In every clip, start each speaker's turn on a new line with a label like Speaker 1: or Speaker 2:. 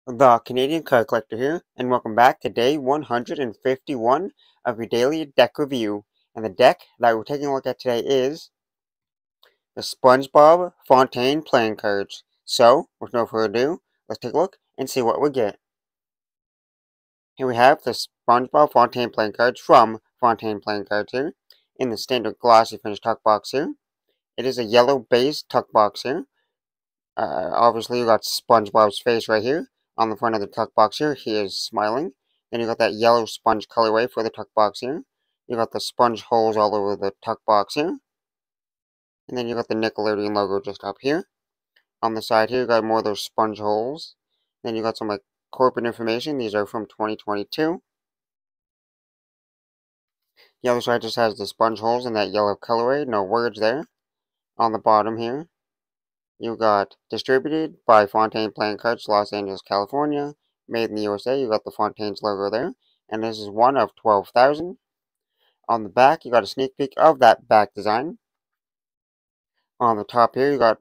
Speaker 1: The Canadian Card Collector here, and welcome back to day 151 of your daily deck review. And the deck that we're taking a look at today is the SpongeBob Fontaine playing cards. So, with no further ado, let's take a look and see what we get. Here we have the SpongeBob Fontaine playing cards from Fontaine Playing Cards here, in the standard glossy finish tuck box here. It is a yellow base tuck box here. Obviously, you got SpongeBob's face right here. On the front of the tuck box here, he is smiling. Then you got that yellow sponge colorway for the tuck box here. You got the sponge holes all over the tuck box here. And then you got the Nickelodeon logo just up here. On the side here, you got more of those sponge holes. Then you got some like corporate information. These are from 2022. The other side just has the sponge holes in that yellow colorway. No words there. On the bottom here, you got distributed by Fontaine Playing Cards, Los Angeles, California. Made in the USA. You got the Fontaine's logo there. And this is one of 12,000. On the back, you got a sneak peek of that back design. On the top here, you got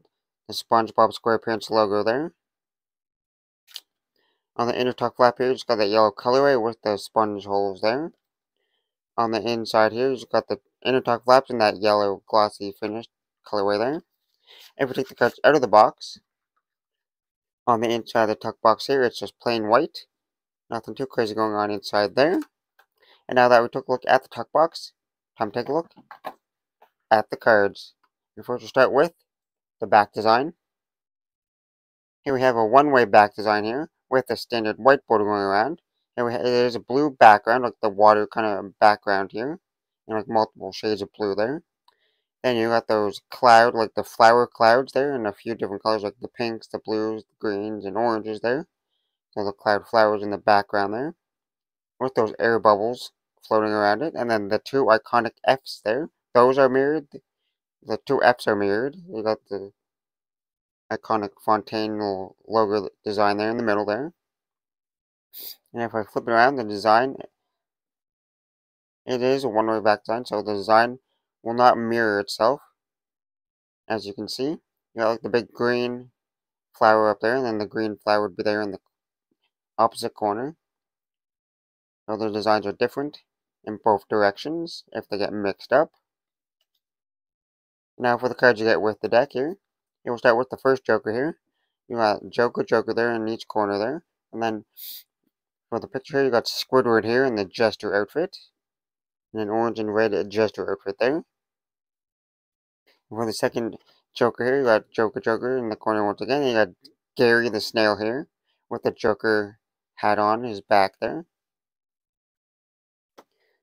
Speaker 1: the SpongeBob SquarePants logo there. On the inner tuck flap here, you just got that yellow colorway with the sponge holes there. On the inside here, you just got the inner tuck flaps and that yellow glossy finished colorway there. If we take the cards out of the box, on the inside of the tuck box here, it's just plain white. Nothing too crazy going on inside there. And now that we took a look at the tuck box, time to take a look at the cards. And first we'll start with the back design. Here we have a one-way back design here with a standard white border going around. And there's a blue background, like the water kind of background here. And like multiple shades of blue there. Then you got those cloud, like the flower clouds there, in a few different colors, like the pinks, the blues, the greens, and oranges there. So the cloud flowers in the background there, with those air bubbles floating around it. And then the two iconic Fs there. Those are mirrored. The two Fs are mirrored. You got the iconic Fontaine logo design there in the middle there. And if I flip it around, the design, it is a one-way back design, so the design will not mirror itself. As you can see, you got like the big green flower up there, and then the green flower would be there in the opposite corner. So the designs are different in both directions if they get mixed up. Now for the cards you get with the deck here, you will start with the first Joker here. You got Joker there in each corner there. And then for the picture here, you got Squidward here in the Jester outfit. And an orange and red Jester outfit there. And for the second Joker here, you got Joker in the corner once again. And you got Gary the Snail here with the Joker hat on his back there.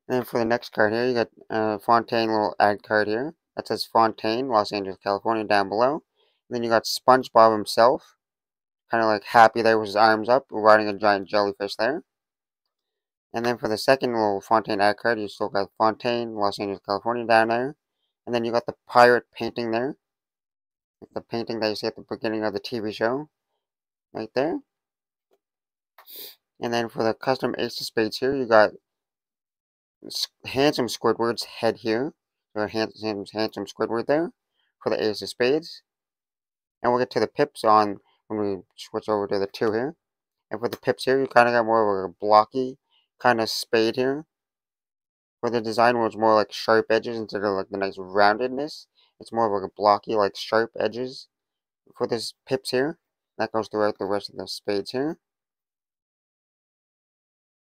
Speaker 1: And then for the next card here, you got Fontaine little ad card here. That says Fontaine, Los Angeles, California down below. And then you got SpongeBob himself, kind of like happy there with his arms up, riding a giant jellyfish there. And then for the second little Fontaine ad card, you still got Fontaine, Los Angeles, California down there. And then you got the pirate painting there. The painting that you see at the beginning of the TV show. Right there. And then for the custom Ace of Spades here, you got handsome Squidward's head here. So handsome Squidward there for the Ace of Spades. And we'll get to the pips on when we switch over to the 2 here. And for the pips here, you kind of got more of a blocky kind of spade here. For the design where it's more like sharp edges instead of like the nice roundedness. It's more of like a blocky, like sharp edges for this pips here. That goes throughout the rest of the spades here.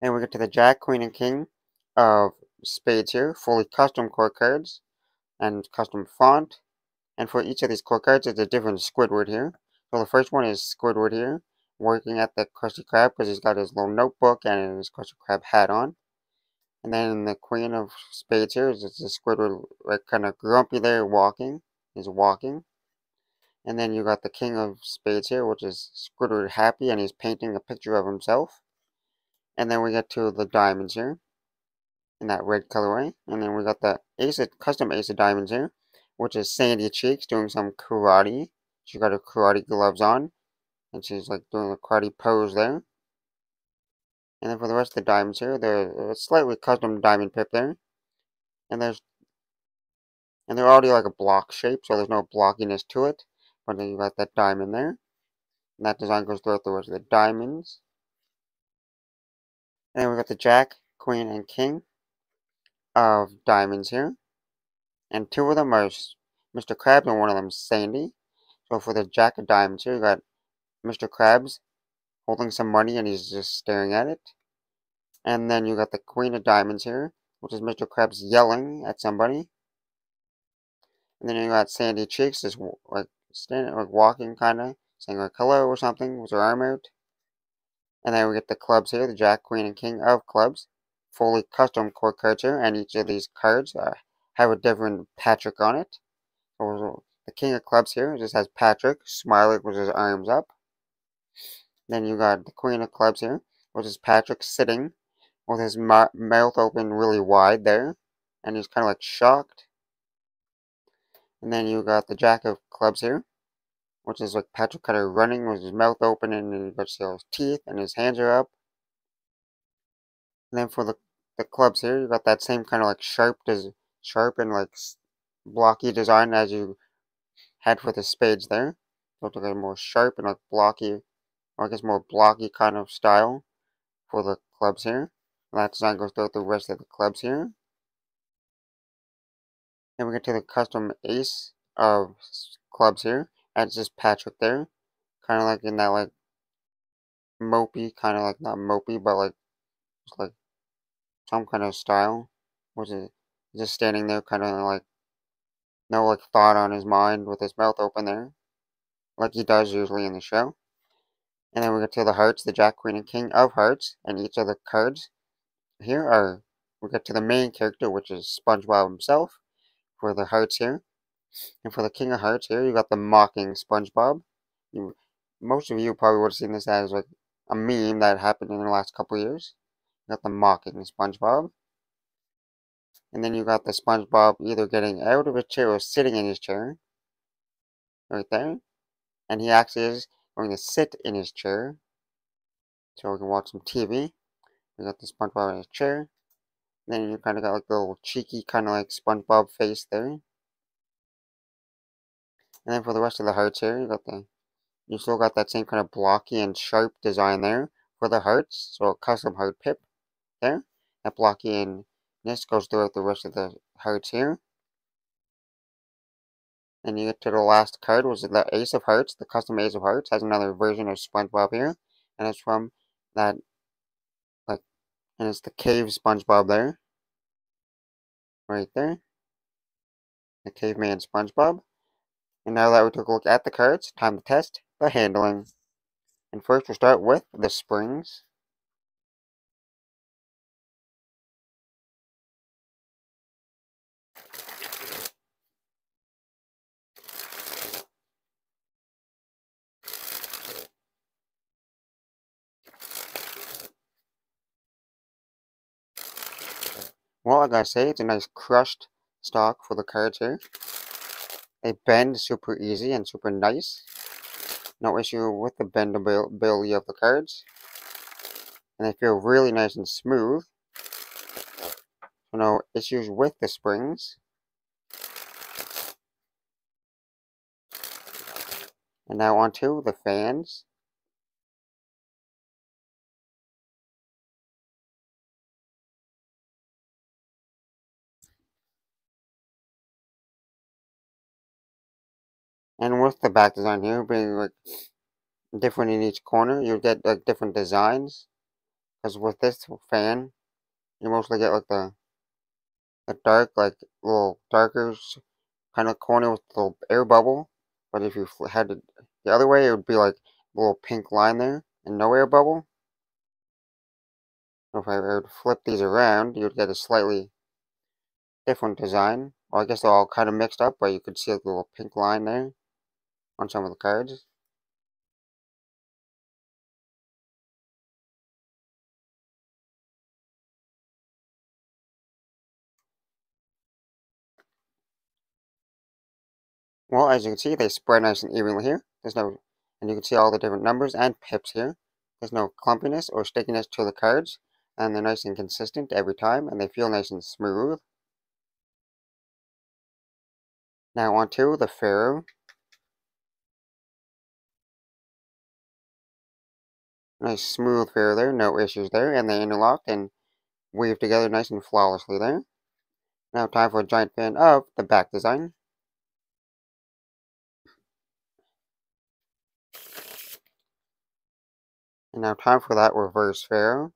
Speaker 1: And we get to the Jack, Queen, and King of Spades here. Fully custom core cards and custom font. And for each of these core cards, it's a different Squidward here. So the first one is Squidward here, working at the Krusty Krab because he's got his little notebook and his Krusty Krab hat on. And then the Queen of Spades here is just a Squidward, like kind of grumpy there, walking. He's walking. And then you got the King of Spades here, which is Squidward happy, and he's painting a picture of himself. And then we get to the diamonds here, in that red colorway. And then we got the custom Ace of Diamonds here, which is Sandy Cheeks doing some karate. She got her karate gloves on, and she's like doing a karate pose there. And then for the rest of the diamonds here, there's a slightly custom diamond pip there. And they're already like a block shape, so there's no blockiness to it. But then you got that diamond there. And that design goes throughout the rest of the diamonds. And then we got the Jack, Queen, and King of diamonds here. And two of them are Mr. Krabs and one of them is Sandy. So for the Jack of diamonds here, you got Mr. Krabs holding some money and he's just staring at it. And then you got the Queen of diamonds here, which is Mr. Krabs yelling at somebody. And then you got Sandy Cheeks just like standing, like walking kind of, saying like hello or something with her arm out. And then we get the clubs here, the Jack, Queen, and King of clubs. Fully custom core cards here, and each of these cards have a different Patrick on it. So the King of clubs here just has Patrick smiling with his arms up. Then you got the Queen of clubs here, which is Patrick sitting with his mouth open really wide there, and he's kind of like shocked. And then you got the Jack of clubs here, which is like Patrick kind of running with his mouth open, and you got his teeth, and his hands are up. And then for the clubs here, you got that same kind of like sharp and like blocky design as you had for the spades there. So it's like a more sharp and like blocky, or I guess more blocky kind of style for the clubs here. And that design goes throughout the rest of the clubs here. Then we get to the custom ace of clubs here. That's just Patrick there. Kind of like in that like mopey, kind of like not mopey, but like just like some kind of style. Which is just standing there kind of like no like thought on his mind with his mouth open there. Like he does usually in the show. And then we get to the hearts, the Jack, Queen, and King of hearts. And each of the cards here we get to the main character, which is SpongeBob himself, for the hearts here. And for the King of Hearts here, you got the mocking SpongeBob. Most of you probably would have seen this as like a meme that happened in the last couple years. You got the mocking SpongeBob. And then you got the SpongeBob either getting out of his chair or sitting in his chair. Right there. And he actually is going to sit in his chair. So we can watch some TV. We got the SpongeBob in his chair. Then you kind of got like the little cheeky kind of like SpongeBob face there. And then for the rest of the hearts here, you still got that same kind of blocky and sharp design there for the hearts. So a custom heart pip there. That blocky and this goes throughout the rest of the hearts here. And you get to the last card, which is the Ace of Hearts. The custom Ace of Hearts has another version of SpongeBob here. And it's from that, like, and it's the cave SpongeBob there. Right there. The caveman SpongeBob. And now that we took a look at the cards, time to test the handling. And first we'll start with the springs. Well, I gotta say, it's a nice crushed stock for the cards here. They bend super easy and super nice. No issue with the bendability of the cards. And they feel really nice and smooth. So no issues with the springs. And now onto the fans. And with the back design here being like different in each corner, you get like different designs. Because with this fan, you mostly get like the dark, like little darker kind of corner with the little air bubble. But if you had it the other way, it would be like a little pink line there and no air bubble. So if I were to flip these around, you would get a slightly different design. Well, I guess they're all kind of mixed up, but you could see like a little pink line there on some of the cards. Well, as you can see, they spread nice and evenly here. And you can see all the different numbers and pips here. There's no clumpiness or stickiness to the cards, and they're nice and consistent every time, and they feel nice and smooth. Now onto the Pharaoh. Nice smooth fair there, no issues there, and they interlock and weave together nice and flawlessly there. Now time for a giant fan of the back design. And now time for that reverse fair.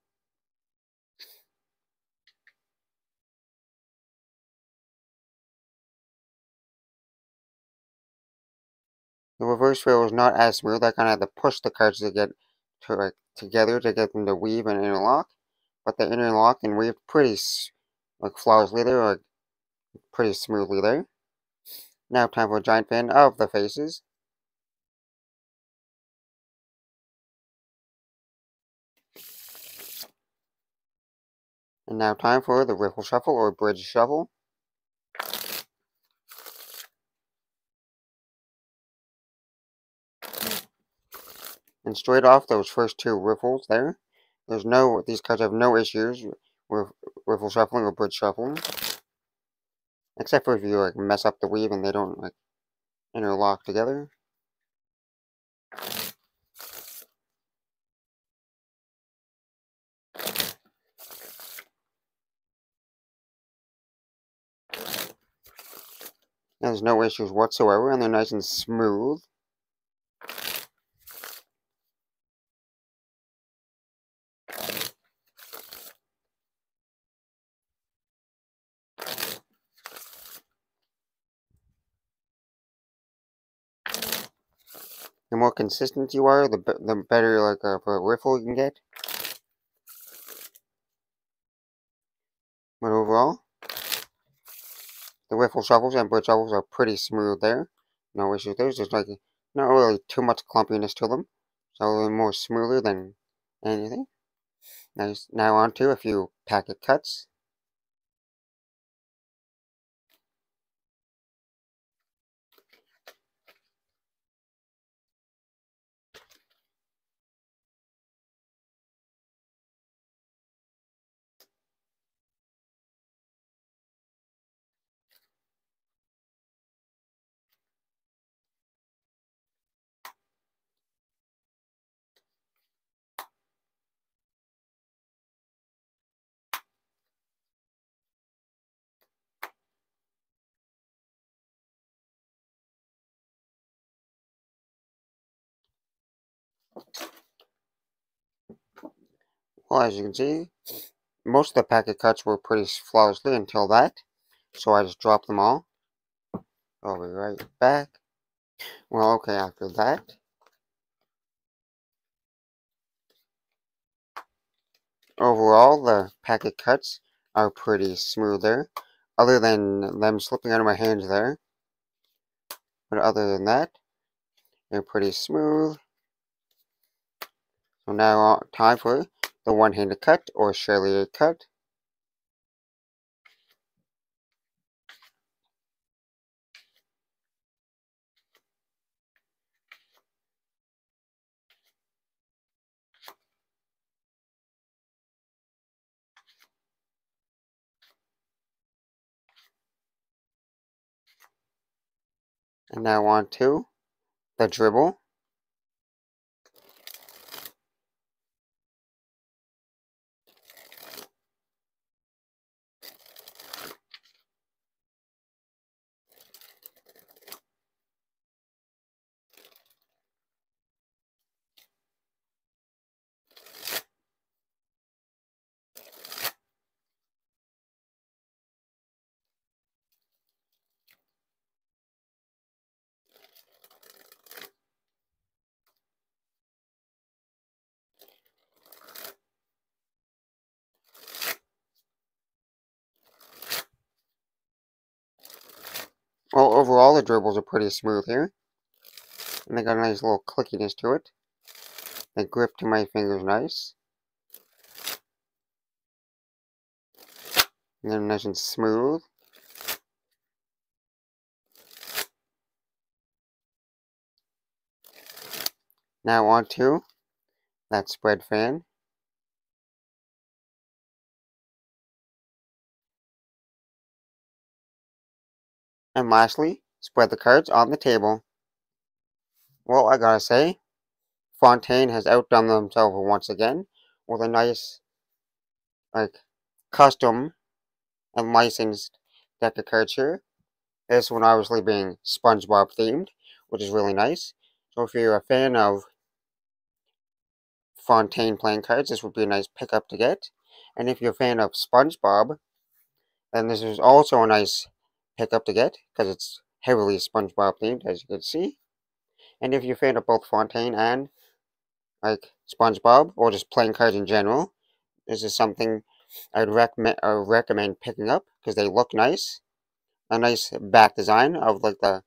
Speaker 1: The reverse fair was not as smooth. I kind of had to push the cards to get together to get them to weave and interlock. But they interlock and weave pretty flawlessly there, or pretty smoothly there. Now time for a giant fan of the faces. And now time for the riffle shuffle or bridge shuffle. And straight off those first two riffles there, these cards have no issues with riffle shuffling or bridge shuffling. Except for if you like mess up the weave and they don't like interlock together. There's no issues whatsoever, and they're nice and smooth. The more consistent you are, the better like of a riffle you can get. But overall, the riffle shuffles and bridge shuffles are pretty smooth there. No issues there. There's like not really too much clumpiness to them. So they're more smoother than anything. Nice. Now on to a few packet cuts. Well, as you can see, most of the packet cuts were pretty flawlessly until that. So I just dropped them all. I'll be right back. Well, okay, after that. Overall, the packet cuts are pretty smooth there. Other than them slipping out of my hands there. But other than that, they're pretty smooth. So now time for the one-handed cut or Shirley cut. And now on to the dribble. Well, overall, the dribbles are pretty smooth here. And they got a nice little clickiness to it. The grip to my fingers nice. And they're nice and smooth. Now on to that spread fan. And lastly, spread the cards on the table. Well, I gotta say, Fontaine has outdone themselves once again with a nice, like, custom and licensed deck of cards here. This one obviously being SpongeBob themed, which is really nice. So if you're a fan of Fontaine playing cards, this would be a nice pickup to get. And if you're a fan of SpongeBob, then this is also a nice pickup to get, because it's heavily SpongeBob themed, as you can see. And if you're a fan of both Fontaine and, like, SpongeBob, or just playing cards in general, this is something I'd recommend picking up, because they look nice. A nice back design of, like, the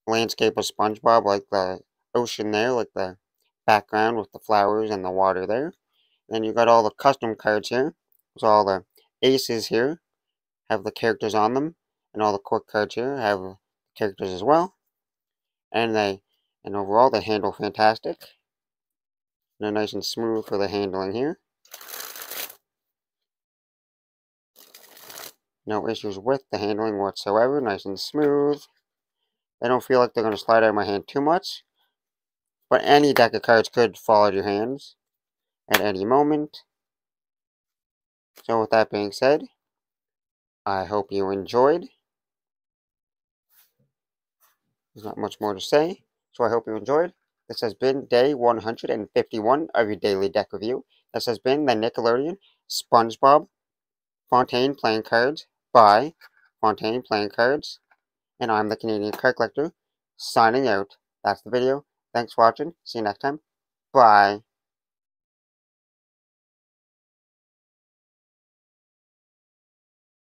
Speaker 1: landscape of SpongeBob, like the ocean there, like the background with the flowers and the water there. Then you got all the custom cards here. So all the aces here have the characters on them, and all the quick cards here have characters as well. And overall they handle fantastic. They're nice and smooth for the handling here. No issues with the handling whatsoever. Nice and smooth. They don't feel like they're going to slide out of my hand too much. But any deck of cards could fall out of your hands at any moment. So with that being said, I hope you enjoyed. There's not much more to say, so I hope you enjoyed. This has been day 151 of your daily deck review. This has been the Nickelodeon SpongeBob Fontaine playing cards by Fontaine playing cards. And I'm the Canadian Card Collector, signing out. That's the video. Thanks for watching. See you next time. Bye.